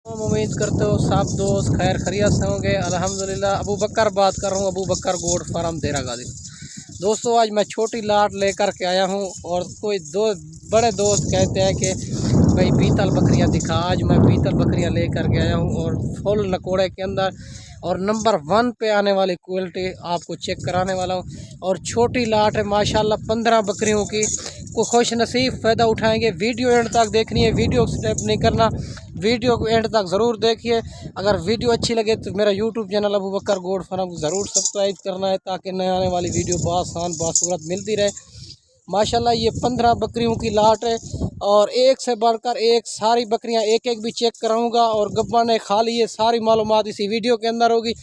हम उम्मीद करते हो सब दोस्त खैर खैरियत से होंगे। अल्हम्दुलिल्लाह। अबू बकर बात कर रहा हूँ, अबू बकर गोड फार्म देरा गाजी। दोस्तों आज मैं छोटी लाट लेकर के आया हूँ और कोई दो बड़े दोस्त कहते हैं कि भाई बीतल बकरियाँ दिखा। आज मैं बीतल बकरियाँ लेकर के आया हूँ और फुल नकोड़े के अंदर और नंबर 1 पे आने वाली क्वालिटी आपको चेक कराने वाला हूँ। और छोटी लाट है माशाल्लाह 15 बकरियों की को खुश नसीब फ़ायदा उठाएंगे। वीडियो एंड तक देखनी है, वीडियो स्टेप नहीं करना, वीडियो को एंड तक ज़रूर देखिए। अगर वीडियो अच्छी लगे तो मेरा यूट्यूब चैनल अबू बकर गोड फार्म को ज़रूर सब्सक्राइब करना है ताकि नए आने वाली वीडियो बासान बासूरत मिलती रहे। माशाल्लाह ये 15 बकरियों की लाट है और एक से बढ़कर एक सारी बकरियां एक एक भी चेक कराऊंगा और गब्बा ने खा ली है। सारी मालूमात इसी वीडियो के अंदर होगी,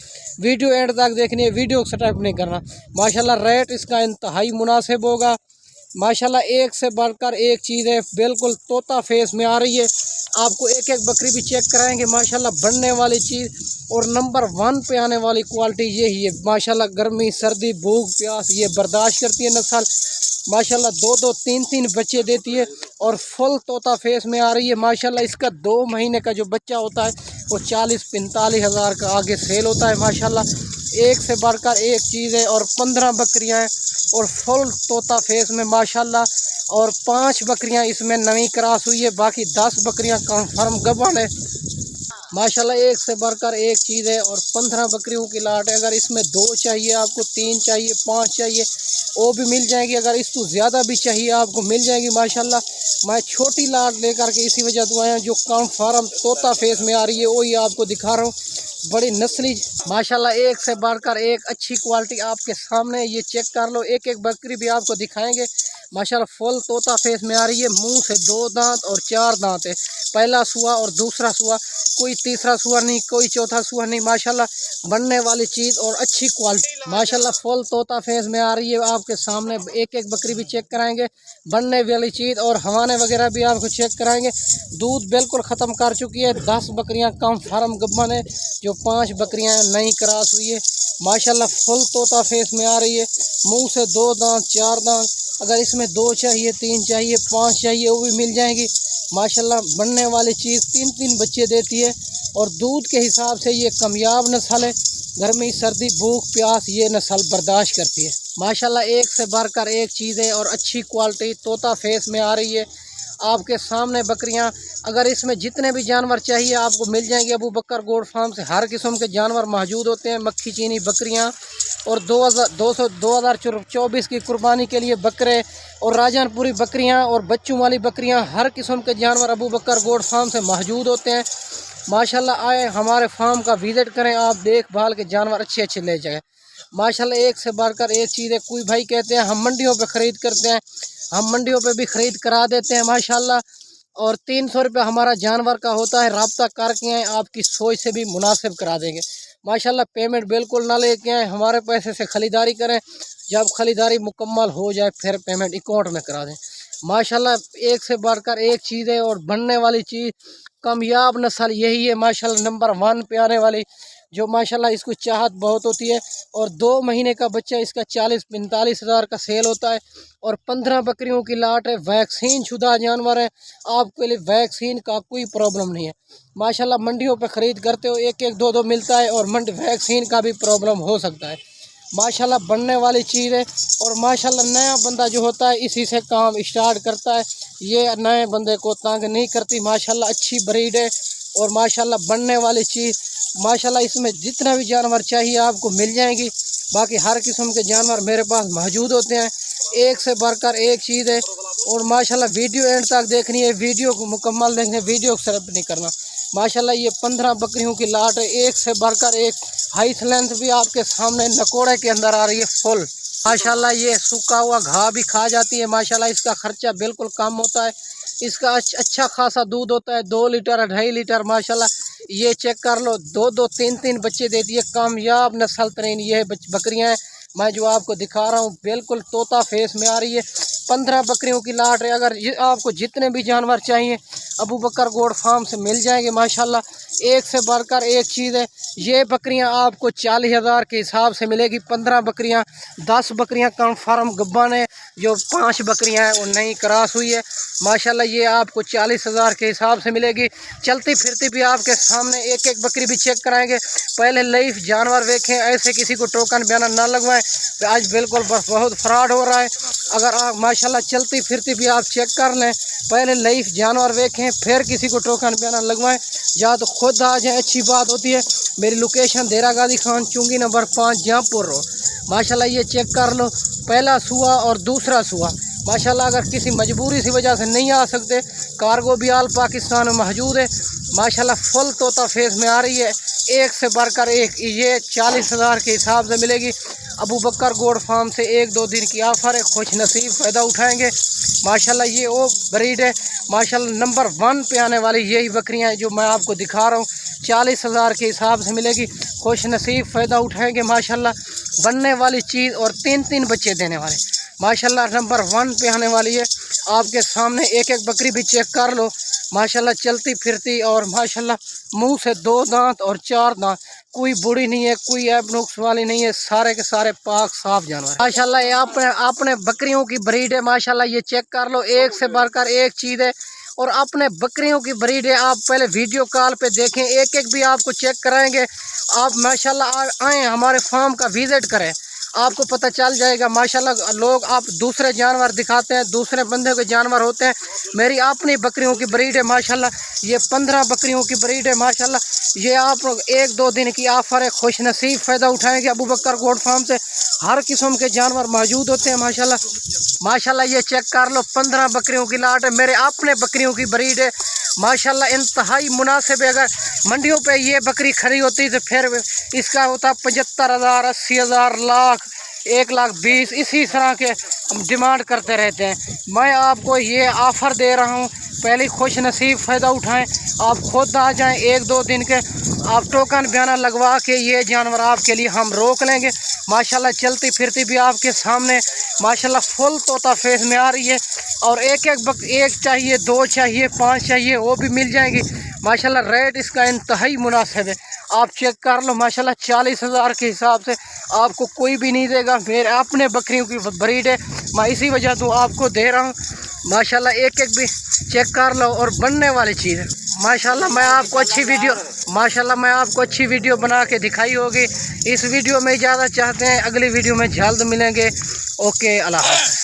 वीडियो एंड तक देखनी है, वीडियो को स्टार्ट नहीं करना। माशाल्लाह रेट इसका इंतहाई मुनासिब होगा। माशाल्लाह एक से बढ़कर एक चीज़ है, बिल्कुल तोता फेस में आ रही है। आपको एक एक बकरी भी चेक कराएंगे। माशाल्लाह बनने वाली चीज़ और नंबर 1 पे आने वाली क्वालिटी यही है। माशाल्लाह गर्मी सर्दी भूख प्यास ये बर्दाश्त करती है नस्ल। माशाल्लाह 2-2 3-3 बच्चे देती है और फुल तोता फेस में आ रही है। माशाल्लाह इसका 2 महीने का जो बच्चा होता है वो 40-45 हज़ार का आगे सेल होता है। माशाल्लाह एक से बढ़कर एक चीज़ है और 15 बकरियां हैं और फुल तोता फेस में माशाल्लाह। और 5 बकरियां इसमें नवी क्रॉस हुई है, बाकी 10 बकरियां कंफर्म गबन है। माशाल्लाह एक से बढ़कर एक चीज़ है और 15 बकरियों की लाट है। अगर इसमें 2 चाहिए आपको, 3 चाहिए, 5 चाहिए वो भी मिल जाएगी। अगर इसको ज़्यादा भी चाहिए आपको मिल जाएगी। माशाल्लाह मैं छोटी लाट लेकर के इसी वजह से आया जो कंफर्म तोता फेस में आ रही है वही आपको दिखा रहा हूँ। बड़ी नस्ली माशाल्लाह एक से बढ़कर एक अच्छी क्वालिटी आपके सामने, ये चेक कर लो। एक एक बकरी भी आपको दिखाएंगे। माशाल्लाह फुल तोता फेस में आ रही है। मुंह से 2 दांत और 4 दांत है, पहला सुआ और दूसरा सुआ, कोई तीसरा सुआ नहीं, कोई चौथा सुआ नहीं। माशाल्लाह बनने वाली चीज़ और अच्छी क्वालिटी। माशाल्लाह फुल तोता फेस में आ रही है आपके सामने। एक एक बकरी भी चेक कराएंगे, बनने वाली चीज़ और हवाने वगैरह भी आपको चेक कराएंगे। दूध बिल्कुल ख़त्म कर चुकी है। 10 बकरियां कम फार्म गब्बन है, जो 5 बकरियां नई क्रॉस हुई है। माशाल्लाह फुल तोता फेस में आ रही है। मुंह से 2 दांत 4 दांत। अगर इसमें 2 चाहिए, 3 चाहिए, 5 चाहिए वो भी मिल जाएंगी। माशाल्लाह बनने वाली चीज़ 3-3 बच्चे देती है और दूध के हिसाब से ये कामयाब नस्ल है। गर्मी सर्दी भूख प्यास ये नस्ल बर्दाश्त करती है। माशाल्लाह एक से बढ़कर एक चीज़ है और अच्छी क्वालिटी तोता फेस में आ रही है आपके सामने बकरियां। अगर इसमें जितने भी जानवर चाहिए आपको मिल जाएंगे। अबू बकर गोड फार्म से हर किस्म के जानवर मौजूद होते हैं। मक्खी चीनी बकरियां और 2024 की कुर्बानी के लिए बकरे और राजनपुरी बकरियां और बच्चों वाली बकरियां, हर किस्म के जानवर अबू बकर गोड फार्म से मौजूद होते हैं। माशाल्लाह आए हमारे फार्म का विज़िट करें, आप देखभाल के जानवर अच्छे अच्छे ले जाएँ। माशाल्लाह एक से बढ़कर एक चीज़ है। कोई भाई कहते हैं हम मंडियों पे ख़रीद करते हैं, हम मंडियों पे भी ख़रीद करा देते हैं माशाल्लाह। और 300 रुपये हमारा जानवर का होता है। रब्ता करके आए, आपकी सोच से भी मुनासिब करा देंगे। माशाल्लाह पेमेंट बिल्कुल ना लेके आए, हमारे पैसे से ख़रीदारी करें। जब ख़रीदारी मुकम्मल हो जाए फिर पेमेंट अकाउंट में करा दें। माशाल्लाह एक से बढ़कर एक चीज़ है और बनने वाली चीज़ कामयाब नस्ल यही है। माशाल्लाह नंबर 1 पे आने वाली जो माशाल्लाह इसको चाहत बहुत होती है। और 2 महीने का बच्चा इसका 40-45 हज़ार का सेल होता है और 15 बकरियों की लाट है। वैक्सीन शुदा जानवर है, आपके लिए वैक्सीन का कोई प्रॉब्लम नहीं है। माशाल्लाह मंडियों पे ख़रीद करते हो 1-1 2-2 मिलता है और मंडी वैक्सीन का भी प्रॉब्लम हो सकता है। माशाल्लाह बनने वाली चीज़ है और माशाल्लाह नया बंदा जो होता है इसी से काम स्टार्ट करता है, ये नए बंदे को तंग नहीं करती। माशाल्लाह अच्छी ब्रीड है और माशाल्लाह बनने वाली चीज़। माशाल्लाह इसमें जितना भी जानवर चाहिए आपको मिल जाएंगी। बाकी हर किस्म के जानवर मेरे पास मौजूद होते हैं। एक से बढ़कर एक चीज़ है और माशाल्लाह वीडियो एंड तक देखनी है, वीडियो को मुकम्मल देखनी है, वीडियो को सिर्फ नहीं करना। माशाल्लाह ये 15 बकरियों की लाट है। एक से बढ़कर एक हाइट लेंथ भी आपके सामने नकोड़े के अंदर आ रही है फुल। माशाल्लाह ये सूखा हुआ घास भी खा जाती है। माशाल्लाह इसका खर्चा बिल्कुल कम होता है। इसका अच्छा खासा दूध होता है, 2 लीटर 2.5 लीटर। माशाल्लाह ये चेक कर लो, 2-2 3-3 बच्चे देती है। कामयाब नस्ल तरीन ये बकरियां हैं मैं जो आपको दिखा रहा हूँ, बिल्कुल तोता फेस में आ रही है। 15 बकरियों की लाट है। अगर आपको जितने भी जानवर चाहिए अबू बकर गोड फार्म से मिल जाएंगे। माशाल्लाह एक से बढ़कर एक चीज़ है। ये बकरियां आपको 40 हज़ार के हिसाब से मिलेगी। 15 बकरियां, 10 बकरियां कंफर्म गब्बन है जो 5 बकरियां हैं वो नई क्रॉस हुई है माशाल्लाह। ये आपको 40,000 के हिसाब से मिलेगी। चलती फिरती भी आपके सामने एक एक बकरी भी चेक कराएंगे। पहले लाइफ जानवर देखें, ऐसे किसी को टोकन बयाना ना लगवाएं। आज बिल्कुल बहुत फ्रॉड हो रहा है। अगर आप माशाल्लाह चलती फिरती भी आप चेक कर लें, पहले लाइफ जानवर देखें, फिर किसी को टोकन बयाना लगवाएं। या तो खुद आ जाए, अच्छी बात होती है। मेरी लोकेशन देरा गाजी खान चुंगी नंबर 5 जहाँपुर रोड। माशाल्लाह ये चेक कर लो, पहला सुआ और दूसरा सुआ माशाल्लाह। अगर किसी मजबूरी की वजह से नहीं आ सकते, कार्गो भी आल पाकिस्तान में मौजूद है माशाल्लाह। फुल तोता फेस में आ रही है, एक से बढ़कर एक। ये 40,000 के हिसाब से मिलेगी। अबू बकर गोड फार्म से 1-2 दिन की ऑफ़र है, खुश नसीब फ़ायदा उठाएंगे माशाल्लाह। ये वो ब्रीड है माशाल्लाह, नंबर 1 पे आने वाली यही बकरियां हैं जो मैं आपको दिखा रहा हूँ। 40,000 के हिसाब से मिलेगी, खुश नसीब फ़ायदा उठाएंगे माशाल्लाह। बनने वाली चीज़ और 3-3 बच्चे देने वाले माशाल्लाह, नंबर 1 पे आने वाली है। आपके सामने एक एक बकरी भी चेक कर लो माशाल्लाह, चलती फिरती और माशाल्लाह मुंह से 2 दांत और 4 दांत, कोई बूढ़ी नहीं है, कोई ऐब नुक्स वाली नहीं है, सारे के सारे पाक साफ जानवर माशाल्लाह। ये अपने बकरियों की ब्रीड है माशाल्लाह। ये चेक कर लो, एक से बढ़कर एक चीज़ है और अपने बकरियों की ब्रीड है। आप पहले वीडियो कॉल पे देखें, एक एक भी आपको चेक कराएंगे। आप माशाल्लाह आएँ, हमारे फार्म का विज़िट करें, आपको पता चल जाएगा माशाल्लाह। लोग आप दूसरे जानवर दिखाते हैं, दूसरे बंदे के जानवर होते हैं, मेरी अपनी बकरियों की ब्रीड है माशाल्लाह। ये 15 बकरियों की ब्रीड है माशाल्लाह। ये आप 1-2 दिन की ऑफ़र है, खुश नसीब फ़ायदा उठाएंगे। अबू बकर गोड फार्म से हर किस्म के जानवर मौजूद होते हैं माशाल्लाह। माशाल्लाह ये चेक कर लो, 15 बकरियों की लाट है, मेरे अपने बकरियों की ब्रीड है माशाल्लाह। इंतहाई मुनासिब है। अगर मंडियों पे ये बकरी खड़ी होती तो फिर इसका होता 75,000, 80,000, लाख, 1,20,000 इसी तरह के डिमांड करते रहते हैं। मैं आपको ये ऑफ़र दे रहा हूँ, पहले खुश नसीब फ़ायदा उठाएं। आप खुद आ जाएं, 1-2 दिन के आप टोकन बयाना लगवा के ये जानवर आपके लिए हम रोक लेंगे माशाल्लाह। चलती फिरती भी आपके सामने माशाल्लाह, फुल तोता फेस में आ रही है। और एक चाहिए, 2 चाहिए, 5 चाहिए, वो भी मिल जाएंगी माशाल्लाह। रेट इसका इंतहाई मुनासिब है, आप चेक कर लो माशाल्लाह। 40,000 के हिसाब से आपको कोई भी नहीं देगा। मेरे अपने बकरियों की ब्रीड है, मैं इसी वजह तो आपको दे रहा हूँ माशाल्लाह। एक एक भी चेक कर लो और बनने वाली चीज़ है माशाल्लाह। मैं आपको अच्छी वीडियो बना के दिखाई होगी। इस वीडियो में इजाज़त चाहते हैं, अगली वीडियो में जल्द मिलेंगे। ओके, अल्लाह हाफ़िज़।